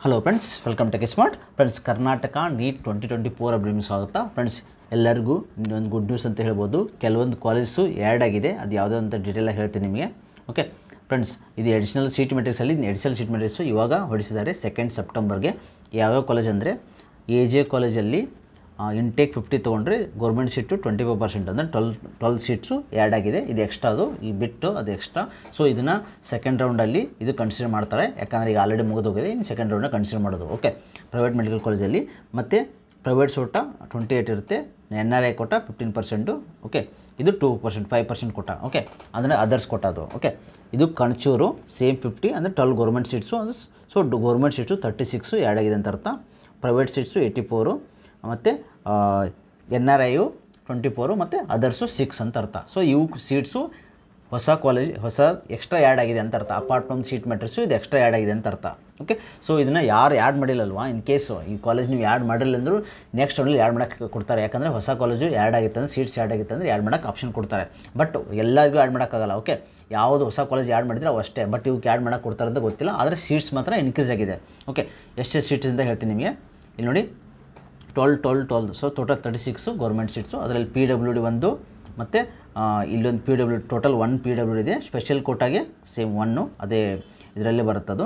Hello friends, welcome tech smart. Friends, Karnataka NEET 2024 ಅಪ್ಡೇಟ್ಗೆ ಸ್ವಾಗತ. Friends, ಎಲ್ಲರಿಗೂ ಒಂದು ಗುಡ್ ನ್ಯೂಸ್ ಅಂತ ಹೇಳ್ಬೋದು. ಕೆಲವೊಂದು ಕಾಲೇಜು ಆ್ಯಡ್ ಆಗಿದೆ, ಅದು ಯಾವುದೋ ಅಂತ ಡೀಟೇಲಾಗಿ ಹೇಳ್ತೀನಿ ನಿಮಗೆ. ಓಕೆ ಫ್ರೆಂಡ್ಸ್, ಇದು ಅಡಿಷನಲ್ ಸೀಟ್ ಮೆಟ್ರಿಕ್ಸಲ್ಲಿ ಅಡಿಷನಲ್ ಸೀಟ್ ಮೆಟ್ರಿಕ್ಸು ಇವಾಗ ಹೊಡಿಸಿದ್ದಾರೆ 2 ಸೆಪ್ಟೆಂಬರ್ಗೆ. ಯಾವ್ಯಾವ ಕಾಲೇಜ್ ಅಂದರೆ AJ ಕಾಲೇಜಲ್ಲಿ ಇಂಟೇಕ್ 50 ತೊಗೊಂಡ್ರೆ ಗೌರ್ಮೆಂಟ್ ಸೀಟು 25%, ಅಂದರೆ 12 ಸೀಟ್ಸು ಆ್ಯಡ್ ಆಗಿದೆ. ಇದು ಎಕ್ಸ್ಟ್ರಾ, ಅದು ಈ ಬಿಟ್ಟು ಅದು ಎಕ್ಸ್ಟ್ರಾ. ಸೊ ಇದನ್ನು ಸೆಕೆಂಡ್ ರೌಂಡಲ್ಲಿ ಇದು ಕನ್ಸಿಡರ್ ಮಾಡ್ತಾರೆ, ಯಾಕಂದರೆ ಈಗ ಆಲ್ರೆಡಿ ಮುಗಿದೋಗಿದೆ, ಇನ್ನು ಸೆಕೆಂಡ್ ರೌಂಡಲ್ಲಿ ಕನ್ಸಿಡರ್ ಮಾಡೋದು. ಓಕೆ, ಪ್ರೈವೇಟ್ ಮೆಡಿಕಲ್ ಕಾಲೇಜಲ್ಲಿ ಮತ್ತು ಪ್ರೈವೇಟ್ ಸೋಟ 28 ಇರುತ್ತೆ, NRI ಕೋಟ 15%. ಓಕೆ, ಇದು 2%, 5% ಕೋಟ. ಓಕೆ, ಅಂದರೆ ಅದರ್ಸ್ ಕೋಟ ಅದು. ಓಕೆ, ಇದು ಕಣಚೂರು ಸೇಮ್ 50, ಅಂದರೆ 12 ಗೌರ್ಮೆಂಟ್ ಸೀಟ್ಸು. ಅದು ಸೊ ಗೌರ್ಮೆಂಟ್ ಸೀಟ್ಸು 36 ಆ್ಯಡ್ ಆಗಿದೆ ಅಂತ ಅರ್ಥ. ಪ್ರೈವೇಟ್ ಸೀಟ್ಸು 84 ಮತ್ತು NRIಯು 24 ಮತ್ತು ಅದರ್ಸು 6 ಅಂತ ಅರ್ಥ. ಸೊ ಇವು ಸೀಟ್ಸು ಹೊಸ ಕಾಲೇಜ್, ಹೊಸ ಎಕ್ಸ್ಟ್ರಾ ಆ್ಯಡ್ ಆಗಿದೆ ಅಂತ ಅರ್ಥ. ಅಪಾರ್ಟ್ ಫ್ರಮ್ ಸೀಟ್ ಮೆಟ್ರಿಕ್ಸು ಇದು ಎಕ್ಸ್ಟ್ರಾ ಆ್ಯಡ್ ಆಗಿದೆ ಅಂತ ಅರ್ಥ. ಓಕೆ, ಸೊ ಇದನ್ನು ಯಾರು ಆ್ಯಡ್ ಮಾಡಿಲ್ಲಲ್ವಾ, ಇನ್ ಕೇಸು ಈ ಕಾಲೇಜ್ ನೀವು ಆ್ಯಡ್ ಮಾಡಿಲ್ಲ ಅಂದರೂ ನೆಕ್ಸ್ಟ್ ರೌಂಡಲ್ಲಿ ಆ್ಯಡ್ ಮಾಡೋಕ್ಕೆ ಕೊಡ್ತಾರೆ. ಯಾಕಂದರೆ ಹೊಸ ಕಾಲೇಜು ಆ್ಯಡ್ ಆಗಿತ್ತು ಅಂದರೆ, ಸೀಟ್ಸ್ ಆ್ಯಡ್ ಆಗಿತ್ತು ಅಂದರೆ ಆ್ಯಡ್ ಮಾಡೋಕ್ಕೆ ಆಪ್ಷನ್ ಕೊಡ್ತಾರೆ. ಬಟ್ ಎಲ್ಲರಿಗೂ ಆ್ಯಡ್ ಮಾಡೋಕ್ಕಾಗಲ್ಲ. ಓಕೆ, ಯಾವುದು ಹೊಸ ಕಾಲೇಜ್ ಆ್ಯಡ್ ಮಾಡಿದ್ರೆ ಅವು ಅಷ್ಟೇ, ಬಟ್ ಇವಕ್ಕೆ ಆ್ಯಡ್ ಮಾಡೋಕ್ಕೆ ಕೊಡ್ತಾರೆ ಅಂತ ಗೊತ್ತಿಲ್ಲ. ಆದರೆ ಸೀಟ್ಸ್ ಮಾತ್ರ ಇನ್ಕ್ರೀಸ್ ಆಗಿದೆ. ಓಕೆ, ಎಷ್ಟು ಸೀಟ್ಸ್ ಅಂತ ಹೇಳ್ತೀನಿ ನಿಮಗೆ. ಇಲ್ಲಿ ನೋಡಿ, 12. So total 36 government seats. ಅದರಲ್ಲಿ PWD 1 ಮತ್ತು ಇಲ್ಲೊಂದು PWD ಟೋಟಲ್ 1 PWD ಇದೆ. ಸ್ಪೆಷಲ್ ಕೋಟಾಗೆ ಸೇಮ್ 1, ಅದೇ ಇದರಲ್ಲೇ ಬರುತ್ತದು.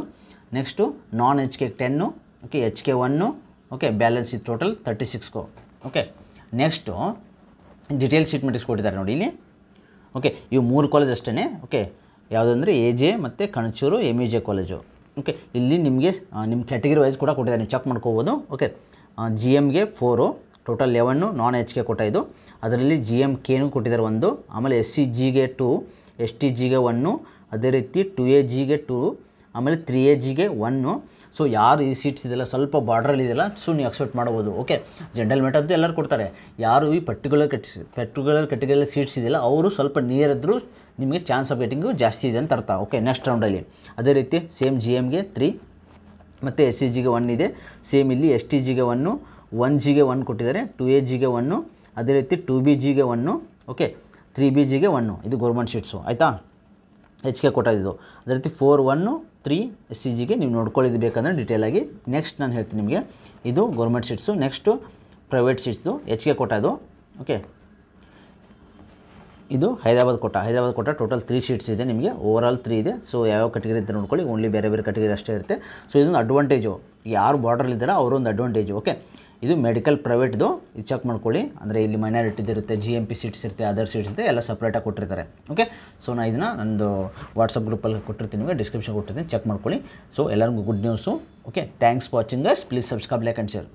Next non HK 10, okay, HK 1, okay, balance ಇದು total 36. Okay, next detail seat matrix ಕೊಟ್ಟಿದ್ದಾರೆ ನೋಡಿ ಇಲ್ಲಿ. ಓಕೆ, ಇವು 3 ಕಾಲೇಜ್ ಅಷ್ಟೇ. ಓಕೆ, ಯಾವುದಂದರೆ AJ ಮತ್ತು ಕಣಚೂರು MEJ ಕಾಲೇಜು. ಓಕೆ, ಇಲ್ಲಿ ನಿಮಗೆ ನಿಮ್ಮ ಕ್ಯಾಟಗರಿ ವೈಸ್ ಕೂಡ ಕೊಟ್ಟಿದ್ದಾರೆ, ನೀವು ಚೆಕ್ ಮಾಡ್ಕೋಬೋದು. ಓಕೆ, GMಗೆ 4, ಟೋಟಲ್ 11, ನಾನ್ HK ಕೋಟ ಇದು. ಅದರಲ್ಲಿ GMKನೂ ಕೊಟ್ಟಿದ್ದಾರೆ 1, ಆಮೇಲೆ SCGಗೆ 2, STGಗೆ 1, ಅದೇ ರೀತಿ 2AGಗೆ 2, ಆಮೇಲೆ 3AGಗೆ 1. ಸೊ ಯಾರು ಈ ಸೀಟ್ಸ್ ಇದೆಲ್ಲ ಸ್ವಲ್ಪ ಬಾರ್ಡ್ರಲ್ಲಿ ಇದೆಲ್ಲ, ಸೊ ನೀವು ಎಕ್ಸ್ಪೆಕ್ಟ್ ಮಾಡ್ಬೋದು. ಓಕೆ, ಜನರಲ್ ಮೆಟ್ ಅಂತೂ ಎಲ್ಲರೂ ಕೊಡ್ತಾರೆ. ಯಾರು ಈ ಪರ್ಟಿಕ್ಯುಲರ್ ಕೆಟಗರಿಯಲ್ಲಿ ಸೀಟ್ಸ್ ಇದೆಯಲ್ಲ, ಅವರು ಸ್ವಲ್ಪ ನಿಯರ್ ಇದ್ದರೂ ನಿಮಗೆ ಚಾನ್ಸ್ ಆಫ್ ಗೆಟಿಂಗು ಜಾಸ್ತಿ ಇದೆ ಅಂತ ಅರ್ಥ. ಓಕೆ, ನೆಕ್ಸ್ಟ್ ರೌಂಡಲ್ಲಿ ಅದೇ ರೀತಿ ಸೇಮ್ GMಗೆ 3 ಮತ್ತು SCGಗೆ 1 ಇದೆ. ಸೇಮ್ ಇಲ್ಲಿ STGಗೆ 1, 1Gಗೆ 1 ಕೊಟ್ಟಿದ್ದಾರೆ, 2AGಗೆ 1, ಅದೇ ರೀತಿ 2BGಗೆ 1, ಓಕೆ, 3BGಗೆ 1. ಇದು ಗೌರ್ಮೆಂಟ್ ಸೀಟ್ಸು, ಆಯಿತಾ. HK ಕೋಟ ಇದು. ಅದೇ ರೀತಿ 4, 1, 3 SCGಗೆ ನೀವು ನೋಡ್ಕೊಳ್ಳಿದ್ದು ಬೇಕಂದರೆ ಡೀಟೇಲಾಗಿ. ನೆಕ್ಸ್ಟ್ ನಾನು ಹೇಳ್ತೀನಿ ನಿಮಗೆ, ಇದು government seats. Next private seats HK ಕೋಟ ಇದು. ಓಕೆ, ಇದು ಹೈದರಾಬಾದ್ ಕೋಟ ಟೋಟಲ್ 3 ಸೀಟ್ಸ್ ಇದೆ ನಿಮಗೆ, ಓವರಾಲ್ 3 ಇದೆ. ಸೊ ಯಾವ ಕೆಟಗರಿ ಅಂತ ನೋಡ್ಕೊಳ್ಳಿ, ಓನ್ಲಿ ಬೇರೆ ಬೇರೆ ಕೆಟಗರಿ ಅಷ್ಟೇ ಇರುತ್ತೆ. ಸೊ ಇದೊಂದು ಅಡ್ವಾಂಟೇಜು, ಯಾರು ಬಾರ್ಡ್ರಲ್ಲಿದ್ದಾರೆ ಅವರೊಂದು ಅಡ್ವಾಂಟೇಜು. ಓಕೆ, ಇದು ಮೆಡಿಕಲ್ ಪ್ರೈವೇಟ್ದು, ಇದು ಚೆಕ್ ಮಾಡ್ಕೊಳ್ಳಿ. ಅಂದರೆ ಇಲ್ಲಿ ಮೈನಾರಿಟಿದು ಇರುತ್ತೆ, GMP ಸೀಟ್ಸ್ ಇರುತ್ತೆ, ಅದರ್ ಸೀಟ್ಸ್ ಇರುತ್ತೆ, ಎಲ್ಲ ಸಪ್ರೇಟಾಗಿ ಕೊಟ್ಟಿರ್ತಾರೆ. ಓಕೆ, ಸೊ ನಾನು ಇದನ್ನು ನಂದು ವಾಟ್ಸಪ್ ಗ್ರೂಪಲ್ಲಿ ಕೊಟ್ಟಿರ್ತೀನಿ, ನಿಮಗೆ ಡಿಸ್ಕ್ರಿಪ್ಷನ್ ಕೊಟ್ಟಿರ್ತೀನಿ, ಚೆಕ್ ಮಾಡ್ಕೊಳ್ಳಿ. ಸೊ ಎಲ್ಲರಿಗೂ good news. Okay, thanks for watching us. Please subscribe, like and share.